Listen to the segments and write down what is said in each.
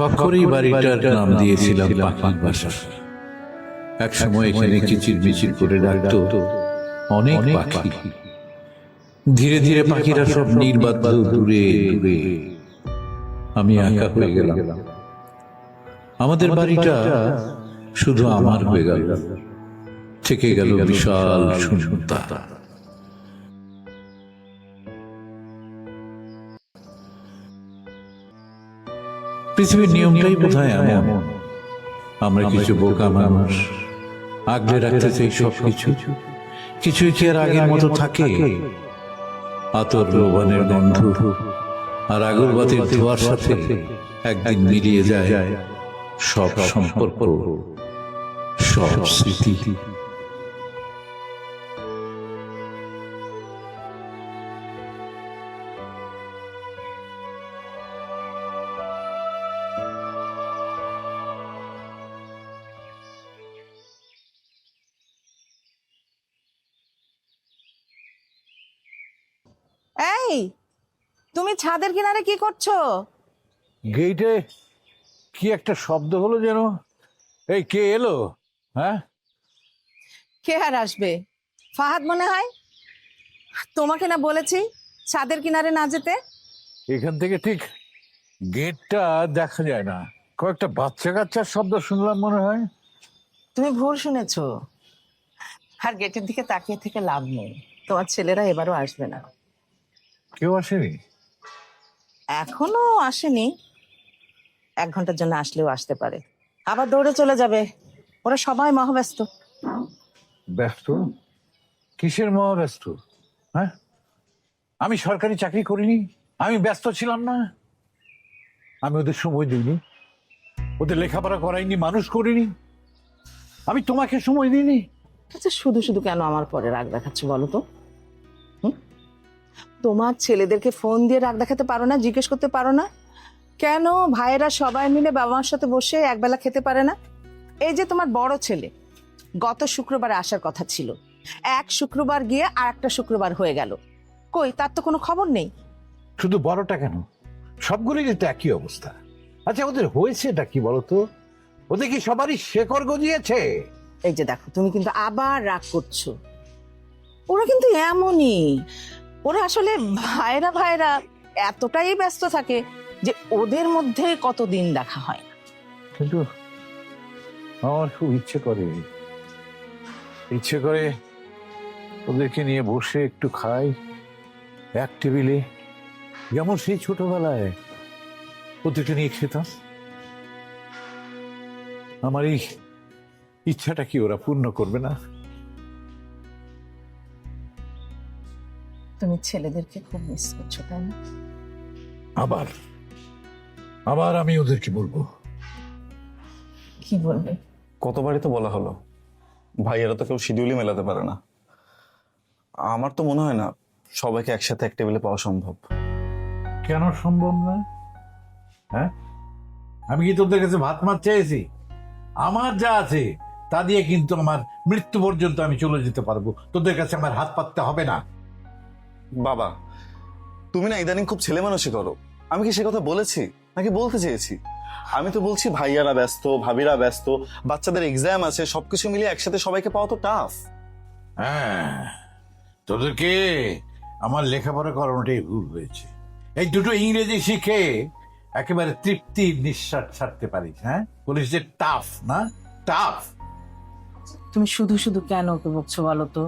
শখ করেই বাড়িটার নাম দিয়েছিলাম পাখির বাসা। এক সময় এখানে কিচির মিচির করে ডাকতো অনেক পাখি। ধীরে ধীরে পাখিরা সব নির্বাধ্য দূরে দূরে, আমি একা হয়ে গেলাম। আমাদের বাড়িটা শুধু আমার হয়ে গেল, থেকে গেল বিশাল শূন্যতা। পৃথিবীর নিয়মটাই বোধহয় এমন, আমরা কিছু বোকা মানুষ আগলে রাখতে চাই সবকিছু। কিছুই কি আর আগের মতো থাকে? আতর লোবানের গন্ধ আর আগরবাতির ধোঁয়ার সাথে একদিন মিলিয়ে যায় সব সম্পর্ক, সব স্মৃতি। এই, তুমি ছাদের কিনারে কি করছো? গেইটে কি একটা শব্দ হলো যেন। এই কে এলো? হ্যাঁ, কে আর আসবে? ফাহাদ মনে হয়। তোমাকে না বলেছি ছাদের কিনারে না যেতে? এখান থেকে ঠিক গেটটা দেখা যায় না, কয়েকটা বাচ্চা কাচ্চার শব্দ শুনলাম মনে হয়। তুমি ভুল শুনেছো। আর গেটের দিকে তাকিয়ে থেকে লাভ নেই, তোমার ছেলেরা এবারও আসবে না। কেউ আসেনি? এখনো আসেনি, 1 ঘন্টার জন্য আসলেও আসতে পারে, আবার দৌড়ে চলে যাবে। ওরা সবাই মহাব্যস্ত। ব্যস্ত? কিসের মহাব্যস্ত? হ্যাঁ, আমি সরকারি চাকরি করিনি, আমি ব্যস্ত ছিলাম না? আমি ওদের সময় দিইনি, ওদের লেখাপড়া করাইনি, মানুষ করিনি? আমি তোমাকে সময় দিইনি? আচ্ছা, শুধু শুধু কেন আমার পরে রাগ দেখাচ্ছ বলো তো? তোমার ছেলেদেরকে ফোন দিয়ে রাগ দেখাতে পারো না? জিজ্ঞেস করতে পারো না কেন ভাইয়েরা সবাই মিলে বাবা মার সাথে বসে একবেলা খেতে পারে না? এই যে তোমার বড় ছেলে গত শুক্রবারে আসার কথা ছিল, এক শুক্রবার গিয়ে আর একটা শুক্রবার হয়ে গেল, কই তার তো কোনো খবর নেই। শুধু বড়টা কেন, সবগুলোই তো একই অবস্থা। আচ্ছা, ওদের হয়েছেটা কি বলতো? ওদের কি সবারই শেকড় গজিয়েছে? এই যে দেখো, তুমি কিন্তু আবার রাগ করছো। ওরা কিন্তু এমনই, ওরা আসলে ভাইরা ভাইরা এতটাই ব্যস্ত থাকে যে ওদের মধ্যে কতদিন দেখা হয় না। কিন্তু আমার খুব ইচ্ছে করে ওদেরকে নিয়ে বসে একটু খাই এক টেবিলে, যেমন সেই ছোটবেলায় ওদেরকে নিয়ে খেতাম। আমার এই ইচ্ছাটা কি ওরা পূর্ণ করবে না? তুমি ছেলেদেরকে খুব মিস করছো তাই না? আবার আবার আমি ওদেরকে বলবো? কি বলবে? কতবারই তো বলা হলো, ভাইয়েরা তো কেউ শিডিউলই মেলাতে পারে না। আমার তো মনে হয় না সবাইকে একসাথে এক টেবিলে পাওয়া সম্ভব। কেন সম্ভব না? হ্যাঁ, আমি কি তোদের কাছে ভাত মাছ চেয়েছি? আমার যা আছে তা দিয়ে কিন্তু আমার মৃত্যু পর্যন্ত আমি চলে যেতে পারবো, তোদের কাছে আমার হাত পাততে হবে না। বাবা, তুমি না ইদানিং খুব ছেলে মানুষই করো। আমি কি সে কথা বলেছি নাকি বলতে চেয়েছি? আমি তো বলছি ভাইয়ারা ব্যস্ত, ভাবিরা ব্যস্ত, বাচ্চাদের এক্সাম আছে, সবকিছু মিলিয়ে একসাথে সবাইকে পাওয়া তো টাফ। হ্যাঁ, তোদেরকে আমার লেখাপড়া করানোটাই ভুল হয়েছে। এই দুটো ইংরেজি শিখে একেবারে তৃপ্তির নিঃশ্বাস ছাড়তে পারিস। হ্যাঁ, বলিস যে টাফ না, টাফ। তুমি শুধু শুধু কেন ওকে বকছো বলো তো?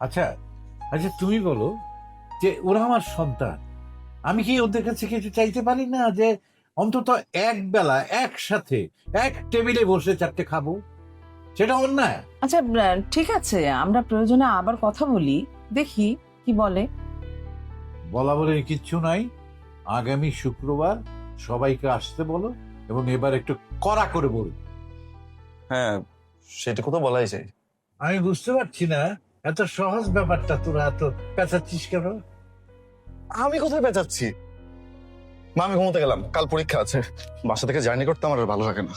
আচ্ছা আচ্ছা, তুমি বলো যে ওরা আমার সন্তান, আমি কি ওদের কাছে কিছু চাইতে পারি না যে অন্তত এক বেলা একসাথে এক টেবিলে বসে চারটে খাবো? সেটা অন্যায়? আচ্ছা, ঠিক আছে, আমরা প্রয়োজনে আবার কথা বলি, দেখি কি বলে। বলা বলে কিচ্ছু নাই। আগামী শুক্রবার সবাইকে আসতে বলো, এবং এবার একটু কড়া করে বলো। হ্যাঁ, সেটুকু তো বলাই যায়। আমি বুঝতে পারছি না এত সহজ ব্যাপারটা তোরা এত পেঁচাচ্ছিস কেন? আমি কোথায় পেঁচাচ্ছি? মা, আমি ঘুমোতে গেলাম, কাল পরীক্ষা আছে। বাসা থেকে জার্নি করতে আমার আর ভালো লাগে না।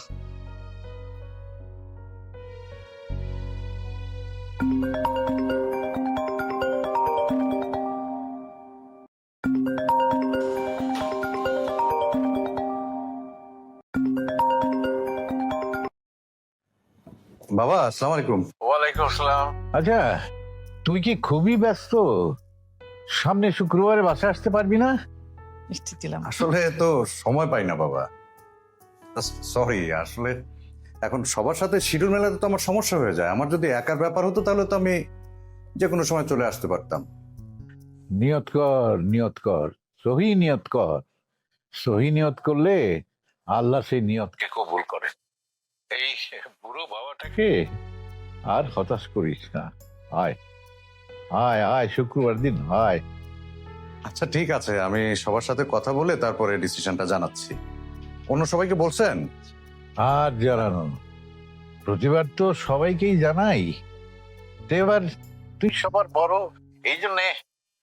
বাবা আসসালামু আলাইকুম। ওয়ালাইকুম আসসালাম। আচ্ছা, তুই কি খুবই ব্যস্ত? সামনে শুক্রবারে বাসায় আসতে পারবি না? মিষ্টি দিলাম। আসলে তো সময় পাই না বাবা, সরি। আসলে এখন সবার সাথে শিডিউল মেলাতে তো আমার সমস্যা হয়ে যায়। আমার যদি একার ব্যাপার হতো তাহলে তো আমি যে কোনো সময় চলে আসতে পারতাম। নিয়ত কর, নিয়ত কর, সহি নিয়ত কর। সহি নিয়ত করলে আল্লাহ সেই নিয়তকে কবুল করে। এই বুড়ো বাবাটাকে আর হতাশ করিস না। আয় আয় আয়, শুক্রবার দিন আয়। আচ্ছা ঠিক আছে, আমি সবার সাথে কথা বলে তারপরে ডিসিশনটা জানাচ্ছি। অন্য সবাইকে বলছেন? আর জানানো, প্রতিবার তো সবাইকেই জানাই। তো এবার তুই সবার বড়, এই জন্যে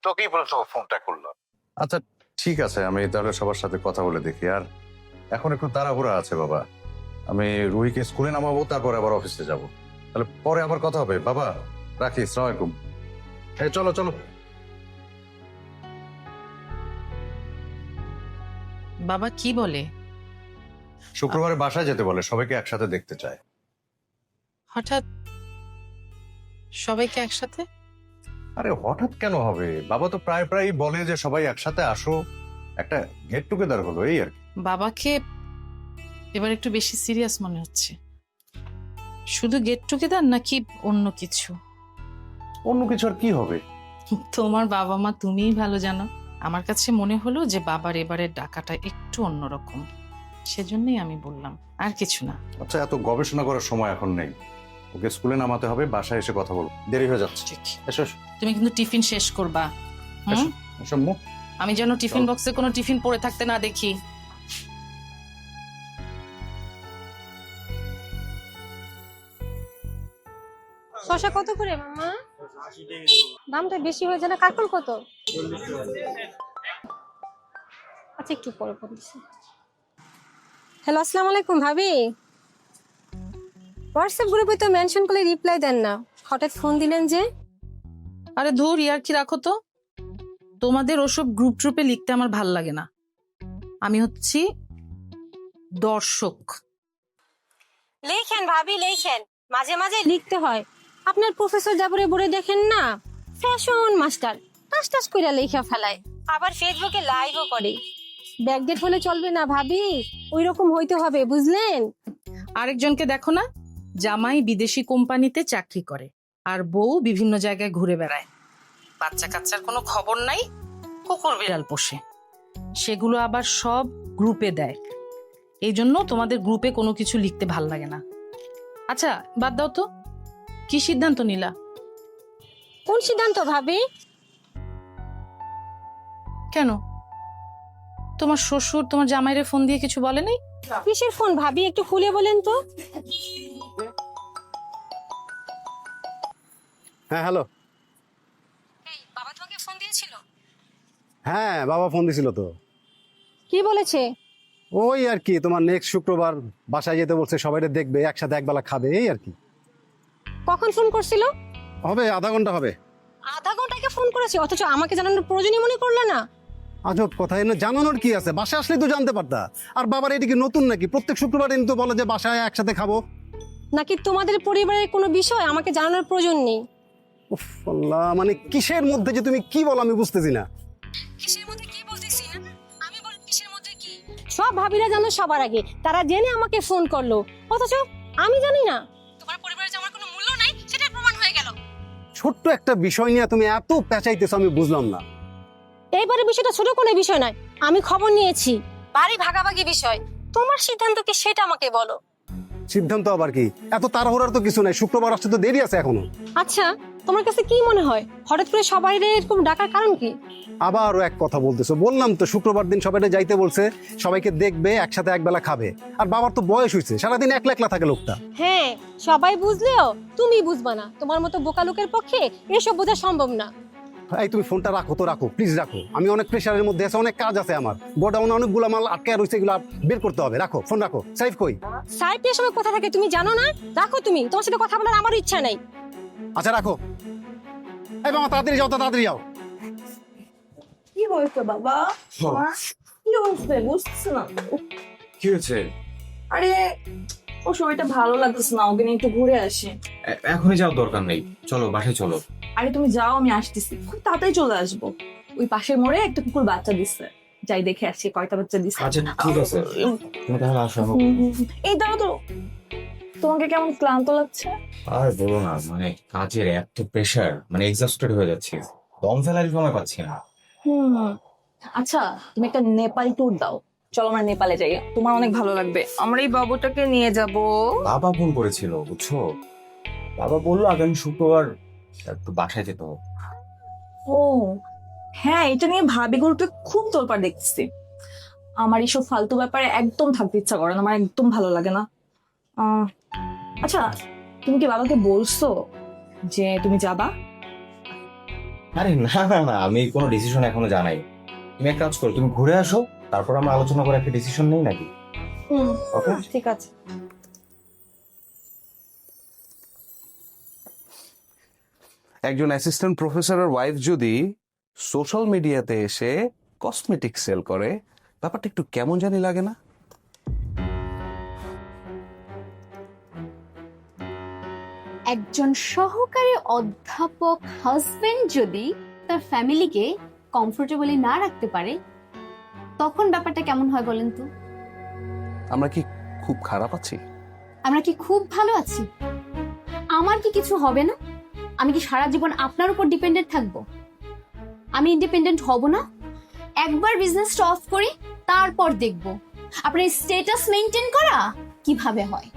তোকেই প্রথম ফোনটা করলাম। আচ্ছা ঠিক আছে, আমি তাহলে সবার সাথে কথা বলে দেখি। আর এখন একটু তাড়াহুড়া আছে বাবা, আমি রুহিকে স্কুলে নামাবো, তারপরে আবার অফিসে যাব। তাহলে পরে আবার কথা হবে বাবা, রাখি। আসসালামু আলাইকুম। এই চলো চলো। বাবা কি বলে? শুক্রবারে বাসায় যেতে বলে, সবাইকে একসাথে দেখতে চায়। হঠাৎ সবাইকে একসাথে? আরে হঠাৎ কেন হবে, বাবা তো প্রায় প্রায় বলে যে সবাই একসাথে আসো, একটা গেট টুগেদার হলো, এই আর কি। বাবাকে এবার একটু বেশি সিরিয়াস মনে হচ্ছে। শুধু গেট টুগেদার নাকি অন্য কিছু? অন্য কিছু আর কি হবে? তোমার বাবা মা তুমিই ভালো জানো। আমার কাছে মনে হলো যে বাবার এবারের ডাকাটা একটু অন্যরকম, সেজন্যই আমি বললাম, আর কিছু না। আচ্ছা এত গবেষণা করার সময় এখন নেই, ওকে স্কুলে নামাতে হবে, বাসায় এসে কথা বলবো, দেরি হয়ে যাচ্ছে। ঠিক। এসো এসো, তুমি কিন্তু টিফিন শেষ করবা। এসো, হুম, এসো আম্মু। আমি যেন টিফিন বক্সে কোনো টিফিন পড়ে থাকতে না দেখি। শসা কত করে মামা? দামটা বেশি হয়ে যায় না? কাঁকল কত? আচ্ছা একটু পরে বলছি। হ্যালো আসসালামু আলাইকুম ভাবি। হোয়াটসঅ্যাপ গ্রুপে তো মেনশন করলে রিপ্লাই দেন না, হঠাৎ ফোন দিলেন যে? আরে ধুর, ইয়ার কি রাখো তো। তোমাদের ওসব গ্রুপ ট্রুপে লিখতে আমার ভাল লাগে না। আমি হচ্ছি দর্শক। লেখেন ভাবি লেখেন, মাঝে মাঝে লিখতে হয়। আপনার প্রফেসর যাবরে বলে দেখেন না, ফ্যাশন মাস্টার টাস টাস কইরা লেখা ফেলায়, আবার ফেসবুকে লাইভও করে। ব্যাকডেট হলে চলবে না ভাবি, ওই রকম হইতে হবে বুঝলেন? আরেকজনকে দেখো না, জামাই বিদেশি কোম্পানিতে চাকরি করে আর বউ বিভিন্ন জায়গায় ঘুরে বেড়ায়, বাচ্চা কাচ্চার কোনো খবর নাই, কুকুর বিড়াল পোষে, সেগুলো আবার সব গ্রুপে দেয়। এই জন্য তোমাদের গ্রুপে কোনো কিছু লিখতে ভাল লাগে না। আচ্ছা বাদ দাও তো, কি সিদ্ধান্ত নিলা? কোন সিদ্ধান্ত ভাবি? কেন, তোমার শ্বশুর তোমার জামাইরে ফোন দিয়ে কিছু বলে নাই? কিসের ফোন ভাবি, একটু খুলে বলেন তো। হ্যাঁ হ্যালো। বাবা তোমাকে ফোন দিয়েছিল? হ্যাঁ বাবা ফোন দিছিল তো। কি বলেছে? ওই আর কি, তোমার নেক্সট শুক্রবার বাসায় যেতে বলছে, সবাইকে দেখবে, একসাথে একবেলা খাবে, এই আর কি। কখন ফোন করছিল? হবে আধা ঘন্টা হবে। আধা ঘন্টাকে ফোন করেছে, অথচ আমাকে জানানোর প্রয়োজনই মনে করলো না। আজব কথা, এনে জানানোর কি আছে, বাসায় আসলেই তো জানতে পারতা। আর বাবার এদিকে নতুন নাকি, প্রত্যেক শুক্রবার এনে তো বলে যে বাসায় একসাথে খাবো। নাকি তোমাদের পরিবারের কোনো বিষয় আমাকে জানানোর প্রয়োজন নেই? উফ আল্লাহ, মানে কিসের মধ্যে যে তুমি কি বলো আমি বুঝতেছি না। কিসের মধ্যে কি বলতেছি না? আমি বল কিসের মধ্যে কি? সব ভাবিরা জানো সবার আগে, তারা জেনে আমাকে ফোন করলো, অথচ আমি জানি না। তোমার পরিবারে যে আমার কোনো মূল্য নাই সেটা প্রমাণ হয়ে গেল। ছোট্ট একটা বিষয় নিয়ে তুমি এত পেঁচাইতেছো, আমি বুঝলাম না। এইবারে বিষয়টা ছোট কোনো বিষয় নয়, আমি খবর নিয়েছি, বাড়ি ভাগাভাগি বিষয়। তোমার সিদ্ধান্ত কি সেটা আমাকে বলো। সিদ্ধান্ত আবার কি, এত তাড়াহুড়ার তো কিছু নাই, শুক্রবার আসতে তো দেরি আছে এখনো। আচ্ছা তোমার কাছে কি মনে হয় হঠাৎ করে সবাই এরকম ডাকার কারণ কি? আবারও এক কথা বলতেছো, বললাম তো শুক্রবার দিন সবাইকে যাইতে বলছে, সবাইকে দেখবে, একসাথে একবেলা খাবে। আর বাবার তো বয়স হয়েছে, সারাদিন একলা একলা থাকে লোকটা। হ্যাঁ সবাই বুঝলেও তুমি বুঝবা না, তোমার মতো বোকা লোকের পক্ষে এসব বোঝা সম্ভব না। এই তুমি ফোনটা রাখো তো, রাখো প্লিজ রাখো, আমি অনেক প্রেশারের মধ্যে আছে, অনেক কাজ আছে আমার, গোডাউনে অনেকগুলো মাল আটকে রয়েছে, এগুলো বের করতে হবে। রাখো ফোন, রাখো। সাইফ কই? সাইডে সময় কথা থাকে তুমি জানো না? রাখো তুমি, তোমার সাথে কথা বলার আমার ইচ্ছা নেই। আচ্ছা রাখো। এই মামা তাড়াতাড়ি যাও, তাড়াতাড়ি যাও। কি হয়েছে বাবা? কি হয়েছে বুঝতেছ না? কি হয়েছে? আরে ও শরীরটা ভালো লাগতেছে না, ওকে নিয়ে একটু ঘুরে আসি। এখনই যাওয়ার দরকার নেই, চলো বাসায় চলো। আরে তুমি যাও, আমি আসতেছি, খুব তাড়াতাড়ি চলে আসবো। ওই পাশের মোড়ে একটা কুকুর বাচ্চা দিচ্ছে, যাই দেখে আসি কয়টা বাচ্চা দিচ্ছে। আচ্ছা ঠিক আছে, তুমি তাহলে আসো। এই দাও তো, তোমাকে কেমন ক্লান্ত লাগছে? আর বলো না, মানে কাজের এত প্রেশার, মানে এক্সস্টেড হয়ে যাচ্ছি, দম ফেলারই সময় পাচ্ছি না। আচ্ছা তুমি একটা নেপাল ট্যুর দাও, চলো আমরা নেপালে যাই, তোমার অনেক ভালো লাগবে। আমরা এই বাবুটাকে নিয়ে যাব। বাবা ফোন করেছিল বুঝছো, বাবা বললো আগামী শুক্রবার একটু বাসায় যেতে হবে। ও হ্যাঁ, এটা নিয়ে ভাবি গ্রুপে খুব তোলপাড় দেখতেছি। আমার এইসব ফালতু ব্যাপারে একদম থাকতে ইচ্ছা করে না, আমার একদম ভালো লাগে না। আচ্ছা তুমি কি বাবাকে বলছো যে তুমি যাবা? আরে না না না, আমি কোনো ডিসিশন এখনো জানাই। তুমি এক কাজ করো, তুমি ঘুরে আসো, তারপর আমরা আলোচনা করে একটা ডিসিশন নেই নাকি? ওকে ঠিক আছে। একজন অ্যাসিস্ট্যান্ট প্রফেসরের ওয়াইফ যদি সোশ্যাল মিডিয়াতে এসে কসমেটিক সেল করে, ব্যাপারটা একটু কেমন জানি লাগে না? একজন সহকারী অধ্যাপক হাজবেন্ড যদি তার ফ্যামিলিকে কমফোর্টেবলি না রাখতে পারে, তখন ব্যাপারটা কেমন হয় বলেন তো? আমরা কি খুব খারাপ আছি? আমরা কি খুব ভালো আছি? আমার কি কিছু হবে না? আমি কি সারা জীবন আপনার উপর ডিপেন্ডেন্ট থাকবো? আমি ইন্ডিপেন্ডেন্ট হব না? একবার বিজনেসটা অফ করি, তারপর দেখব আপনার স্ট্যাটাস মেইনটেইন করা কিভাবে হয়।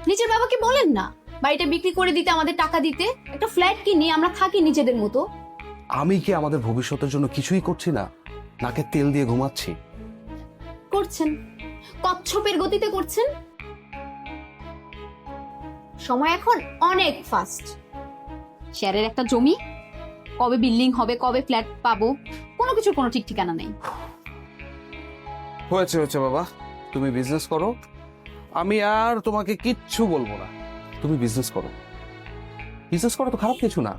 নিজের বাবাকে বলেন না বাড়িটা বিক্রি করে দিতে, আমাদের টাকা দিতে, একটা ফ্ল্যাট কিনি, আমরা থাকি নিজেদের মতো। আমি কি আমাদের ভবিষ্যতের জন্য কিছুই করছি না? নাকে তেল দিয়ে ঘুমাচ্ছি? করছেন, কচ্ছপের গতিতে করছেন। সময় এখন অনেক ফাস্ট। শেয়ারের একটা জমি, কবে বিল্ডিং হবে, কবে ফ্ল্যাট পাবো, কোনো কিছুর কোনো ঠিক ঠিকানা নেই। হয়েছে হয়েছে বাবা, তুমি বিজনেস করো, আমি আর তোমাকে কিচ্ছু বলবো না। তুমি বিজনেস করো, বিজনেস করো তো খারাপ কিছু না,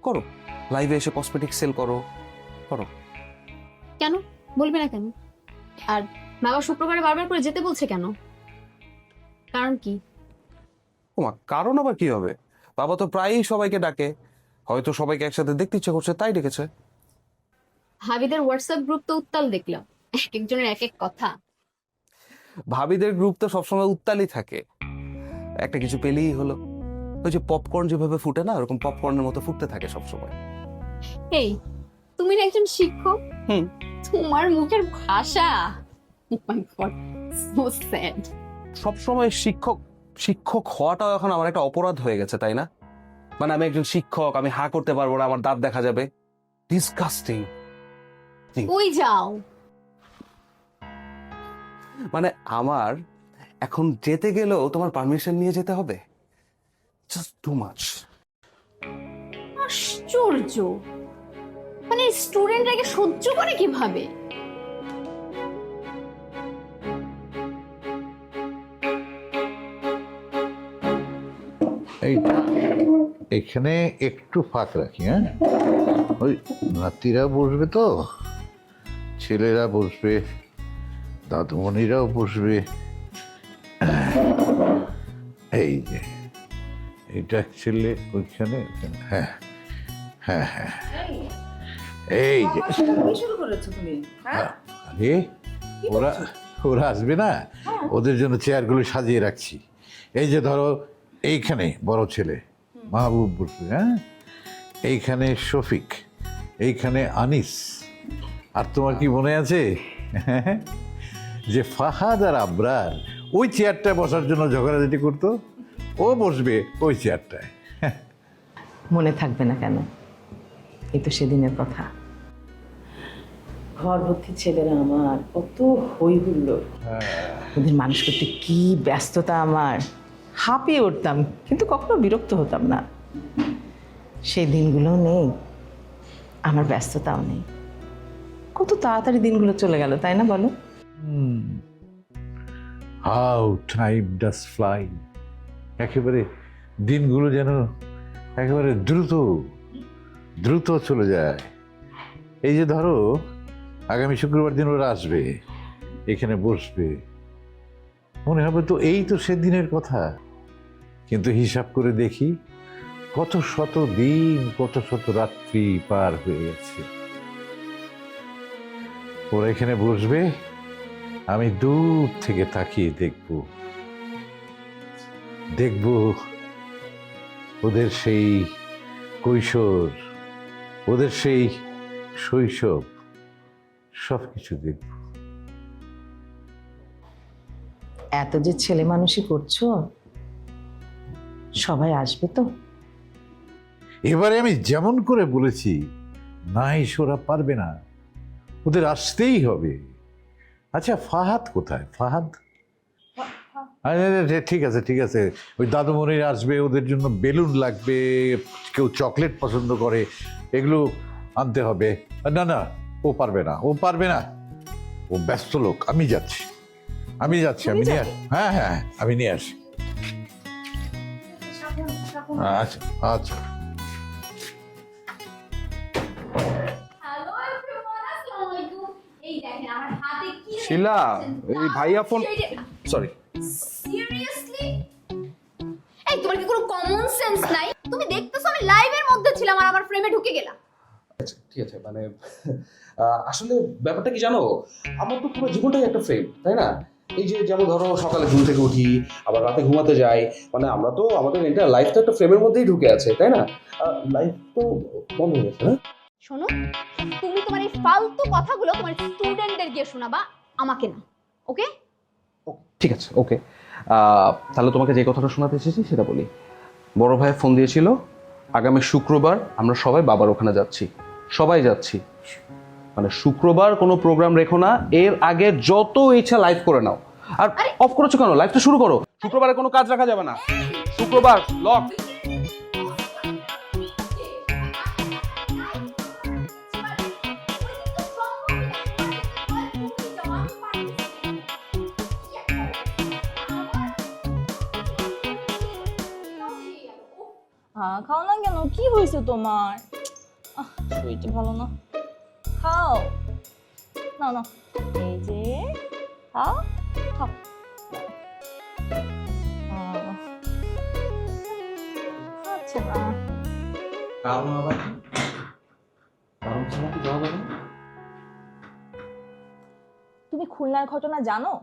করো। লাইভে এসে কসমেটিক সেল করো, করো। কেন বলবে না কেন? আর বাবা শুক্রবারে বারবার করে যেতে বলছে কেন? কারণ কি? ওমা, কারণ আবার কি হবে? বাবা তো প্রায়ই সবাইকে ডাকে, হয়তো সবাইকে একসাথে দেখতে ইচ্ছে করছে তাই ডেকেছে। ভাবিদের হোয়াটসঅ্যাপ গ্রুপ তো উত্তাল দেখলাম, এক একজনের এক এক কথা। ভাবিদের গ্রুপ তো সবসময় উত্তালই থাকে, একটা কিছু পেলেই হলো। ওই যে পপকর্ন যেভাবে ফুটে না, ওরকম পপকর্নের মতো ফুটতে থাকে সবসময়। এই তুমি না একজন শিক্ষক, তোমার মুখের ভাষা, oh my God, so sad. সবসময় শিক্ষক শিক্ষক হওয়াটাও এখন আমার একটা অপরাধ হয়ে গেছে, তাই না? মানে আমি একজন শিক্ষক, আমি হা করতে পারবো না, আমার দাঁত দেখা যাবে। ডিসকাস্টিং। ওই যাও। মানে আমার এখন যেতে গেলেও তোমার পারমিশন নিয়ে যেতে হবে? Just too much. আশ্চর্য, মানে স্টুডেন্টরা সহ্য করে কিভাবে? এই এখানে একটু ফাঁক রাখি, হ্যাঁ? ওই নাতিরা বসবে তো, ছেলেরা বসবে, দাদুমণিরাও বসবে। এই যে এটা ছেলে ওইখানে, হ্যাঁ হ্যাঁ হ্যাঁ, এই যে শুরু করেছো তুমি? হ্যাঁ, আরে ওরা ওরা আসবে না, ওদের জন্য চেয়ারগুলো সাজিয়ে রাখছি। এই যে ধরো এইখানে বড় ছেলে মাহবুব বসবে, হ্যাঁ, এইখানে শফিক, এইখানে আনিস। আর তোমার কি মনে আছে যে ফাহাদ আর আবরার ওই চেয়ারটায় বসার জন্য ঝগড়াঝাটি করতো? ও বসবে ওই চেয়ারটায়। মনে থাকবে না কেন? এই তো সেদিনের কথা। ঘর ভর্তি ছেলেরা আমার, কত হই হুল্লোড়, ওদের মানুষ করতে কি ব্যস্ততা আমার। হাঁপিয়ে উঠতাম কিন্তু কখনো বিরক্ত হতাম না। সেই দিনগুলো নেই, আমার ব্যস্ততাও নেই। কত তাড়াতাড়ি দিনগুলো চলে গেল, তাই না বলো? How time does fly. একেবারে দিনগুলো যেন একেবারে দ্রুত দ্রুত চলে যায়। এই যে ধরো আগামী শুক্রবার দিন ওরা আসবে, এখানে বসবে, মনে হবে তো এই তো সেদিনের কথা। কিন্তু হিসাব করে দেখি কত শত দিন, কত শত রাত্রি পার হয়ে গেছে। ওরা এখানে বসবে, আমি দূর থেকে তাকিয়ে দেখব ওদের সেই কৈশোর, ওদের সেই শৈশব, সবকিছু দেখব। এত যে ছেলে মানুষই করছো, সবাই আসবে তো? এবারে আমি যেমন করে বলেছি, নাই ওরা পারবে না, ওদের আসতেই হবে। আচ্ছা, ফাহাদ কোথায়? ফাহাদ? ঠিক আছে ঠিক আছে, ওই দাদুমণির আসবে, ওদের জন্য বেলুন লাগবে, কেউ চকলেট পছন্দ করে, এগুলো আনতে হবে। না না, ও পারবে না, ও ব্যস্ত লোক। আমি যাচ্ছি, আমি নিয়ে হ্যাঁ হ্যাঁ, আমি নিয়ে আসি। আচ্ছা আচ্ছা। শিলা, এই ভাইয়া ফোন, সরি। সিরিয়াসলি? এই তোমার কি কোনো কমন সেন্স নাই? তুমি দেখতেছো আমি লাইভের মধ্যে ছিলাম আর আমার ফ্রেমে ঢুকে গেলাম। আচ্ছা ঠিক আছে, মানে আসলে ব্যাপারটা কি জানো, আমার তো পুরো জীবনটাই একটা ফ্রেম, তাই না? এই যে যেমন ধরো সকালে ঘুম থেকে উঠি, আবার রাতে ঘুমাতে যাই, মানে আমরা তো আমাদের এন্টার লাইফ তো একটা ফ্রেমের মধ্যেই ঢুকে আছে, তাই না? লাইফ তো বন্ধ হয়ে গেছে না? শোনো, তুমি তোমার এই ফালতু কথাগুলো তোমার স্টুডেন্টদের গিয়ে শোনাবা, আমাকে না, ওকে? ঠিক আছে, ওকে। তাহলে তোমাকে যে কথাটা শোনাতে এসেছি সেটা বলি। বড় ভাই ফোন দিয়েছিল, আগামী শুক্রবার আমরা সবাই বাবার ওখানে যাচ্ছি, সবাই যাচ্ছি। মানে শুক্রবার কোনো প্রোগ্রাম রেখো না, এর আগে যত ইচ্ছা লাইভ করে নাও। আর অফ করেছো কেন? লাইভটা শুরু করো। শুক্রবারে কোনো কাজ রাখা যাবে না, শুক্রবার লক। খাও না কেন? কি হয়েছে তোমার? শরীরটা ভালো না, খাও না। না, এই যে খাও খাও। আচ্ছা না, তুমি খুলনার ঘটনা জানো?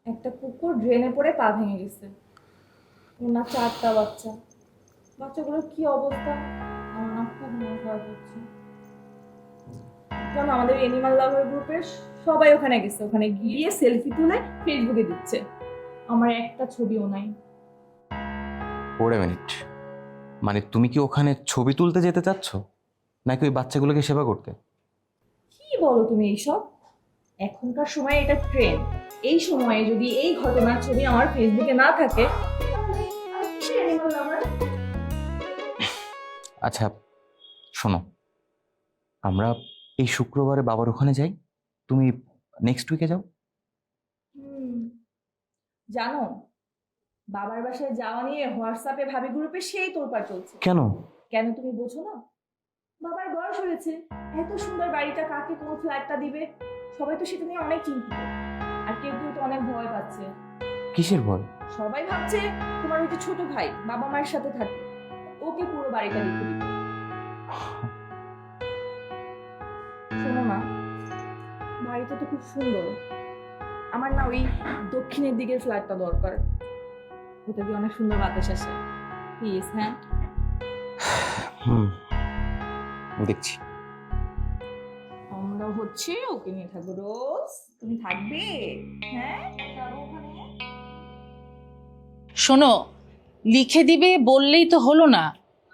একটা কুকুর ড্রেনে পড়ে পা ভেঙে গেছে, ওনার 4টা বাচ্চা। বাচ্চাগুলোর কি অবস্থা, আমার না খুব মন খারাপ হচ্ছে। জানো, আমাদের এনিমাল লাভার গ্রুপের সবাই ওখানে গেছে, ওখানে গিয়ে সেলফি তুলে ফেসবুকে দিচ্ছে। আমার একটা ছবিও নাই। ওরে মিনিট, মানে তুমি কি ওখানে ছবি তুলতে যেতে চাচ্ছ, নাকি ওই বাচ্চাগুলোকে সেবা করতে? কি বলো তুমি এইসব? এখনকার সময়ে এটা ট্রেন্ড। এই সময়ে যদি এই ঘটনার ছবি আমার ফেসবুকে না থাকে, তাহলে আমি কিসের এনিমাল লাভার? আচ্ছা শোনো, আমরা এই শুক্রবারে বাবার ওখানে যাই, তুমি নেক্সট উইকে যাও। জানো, বাবার বাসায় যাওয়া নিয়ে হোয়াটসঅ্যাপে ভাবি গ্রুপে সেই তোলপাড় চলছে। কেন? কেন তুমি বোঝো না? বাবার বয়স হয়েছে, এত সুন্দর বাড়িটা কাকে কোন ফ্ল্যাটটা দিবে, সবাই তো সেটা নিয়ে অনেক চিন্তিত। আর কেউ কেউ তো অনেক ভয় পাচ্ছে। কিসের ভয়? সবাই ভাবছে তোমার ওই যে ছোট ভাই বাবা মায়ের সাথে থাকে, ওকে পুরো বাড়িটা লিখে দিবে। শোনো না, বাড়িটা তো খুব সুন্দর, আমার না ওই দক্ষিণের দিকের ফ্ল্যাটটা দরকার, ওটা দিয়ে অনেক সুন্দর বাতাস আসে। প্লিজ। হ্যাঁ দেখছি। আমরা হচ্ছে ওকে নিয়ে থাকবো রোজ। তুমি থাকবে? হ্যাঁ, যাবো ওখানে। শোনো, লিখে দিবে বললেই তো হলো না,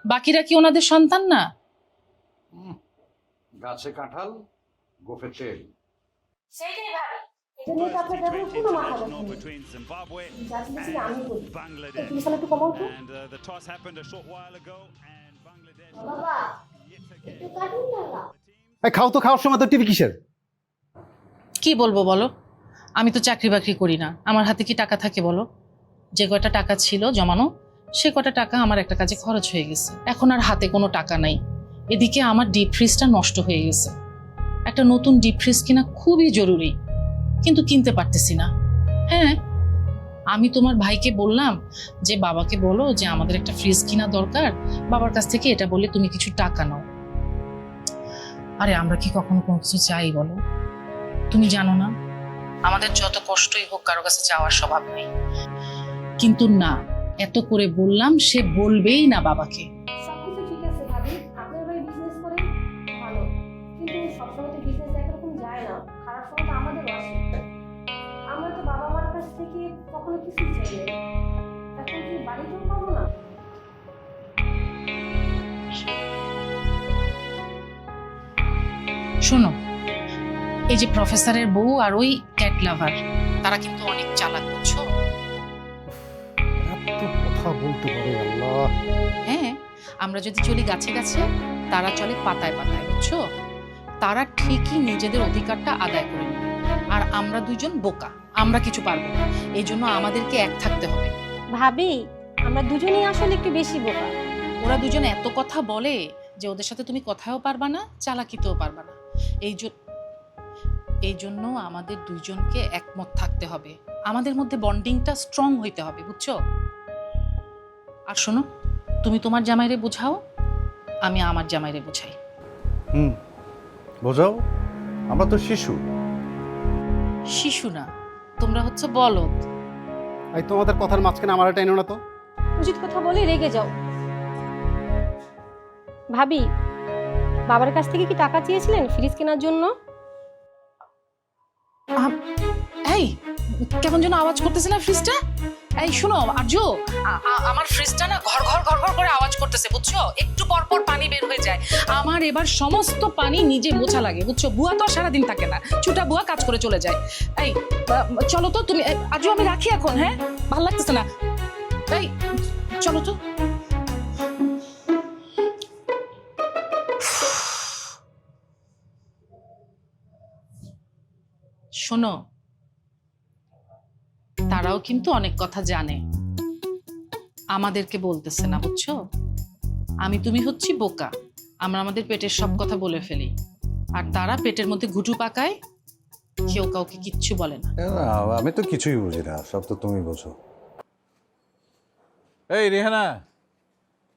বাকিরা কি ওনাদের সন্তান না? গাছে কাঁঠাল, গোফে তেল। সেইটাই ভাবি, এটা নিয়ে তো আপনার ব্যাপারে কোনো মাথা ব্যথা নেই। যা শুনেছি আমি বলি, তুমি তাহলে একটু কমাও তো। বাবা, একটু কাটুন না। এই খাও তো, খাওয়ার সময় তো টিভি কিসের? কি বলবো বলো, আমি তো চাকরি বাকরি করি না, আমার হাতে কি টাকা থাকে বলো? যে কয়টা টাকা ছিল জমানো, সে কটা টাকা আমার একটা কাজে খরচ হয়ে গেছে, এখন আর হাতে কোনো টাকা নাই। এদিকে আমার ডিপ ফ্রিজটা নষ্ট হয়ে গেছে, একটা নতুন ডিপ ফ্রিজ কিনা খুবই জরুরি, কিন্তু কিনতে পারতেছি না। হ্যাঁ, আমি তোমার ভাইকে বললাম যে বাবাকে বলো যে আমাদের একটা ফ্রিজ কিনা দরকার, বাবার কাছ থেকে এটা বলে তুমি কিছু টাকা নাও। আরে আমরা কি কখনো কোনো কিছু চাই বলো? তুমি জানো না আমাদের যত কষ্টই হোক কারো কাছে যাওয়ার স্বভাব নেই, কিন্তু না, এত করে বললাম, সে বলবেই না বাবাকে। সবকিছু ঠিক আছে ভাবি, আপনি এবারে বিজনেস করেন ভালো, কিন্তু সবসময় তো বিজনেস একরকম যায় না, খারাপ সময় তো আমাদেরও আসে। আমরা তো বাবা মার কাছ থেকে কখনো কিছু চাই না, এখন কি বাড়িতেও পাবো না? শোনো, এই যে প্রফেসরের বউ আর ওই ক্যাট লাভার, তারা কিন্তু অনেক চালাক, বুঝছো? এত কথা বলতে পারে আল্লাহ। হ্যাঁ, আমরা যদি চলি গাছে গাছে, তারা চলে পাতায় পাতায়, বুঝছো? তারা ঠিকই নিজেদের অধিকারটা আদায় করে নেবে, আর আমরা দুইজন বোকা, আমরা কিছু পারবো না। এই জন্য আমাদেরকে এক থাকতে হবে। ভাবি, আমরা দুজনেই আসলে একটু বেশি বোকা। ওরা দুজন এত কথা বলে যে ওদের সাথে তুমি কথাও পারবা না, চালাকিতেও পারবা না। এই জন্য আমাদের দুইজনকে একমত থাকতে হবে, আমাদের মধ্যে বন্ডিংটা স্ট্রং হইতে হবে, বুঝছো? আর শোনো, তুমি তোমার জামাইরে বোঝাও, আমি আমার জামাইরে বোঝাই। বোঝাও, আমরা তো শিশু। শিশু না, তোমরা হচ্ছে বলদ। এই তোমাদের কথার মাঝখানে আমার এটা এনো না তো। উচিত কথা বলে রেগে যাও। ভাবি, বাবার কাছ থেকে কি টাকা চেয়েছিলেন ফ্রিজ কেনার জন্য? এই কেমন যেন আওয়াজ করতেছে না ফ্রিজটা? এই শোনো আর্য, আমার ফ্রিজটা না ঘর ঘর ঘর ঘর করে আওয়াজ করতেছে, বুঝছো? একটু পর পর পানি বের হয়ে যায়। আমার এবার সমস্ত পানি নিজে মোছা লাগে, বুঝছো? বুয়া তো আর সারাদিন থাকে না, ছুটা বুয়া কাজ করে চলে যায়। এই চলো তো তুমি, আর্য আমি রাখি এখন, হ্যাঁ ভাল লাগতেছে না। এই চলো তো। শোনো, তারাও কিন্তু অনেক কথা জানে, আমাদেরকে বলতেছে না, বুঝছো? আমি তুমি হচ্ছি বোকা, আমরা আমাদের পেটের সব কথা বলে ফেলি, আর তারা পেটের মধ্যে ঘুটু পাকায়, কেউ কাউকে কিচ্ছু বলে না। আমি তো কিছুই বুঝি না, সব তো তুমি বোঝো। এই রেহানা,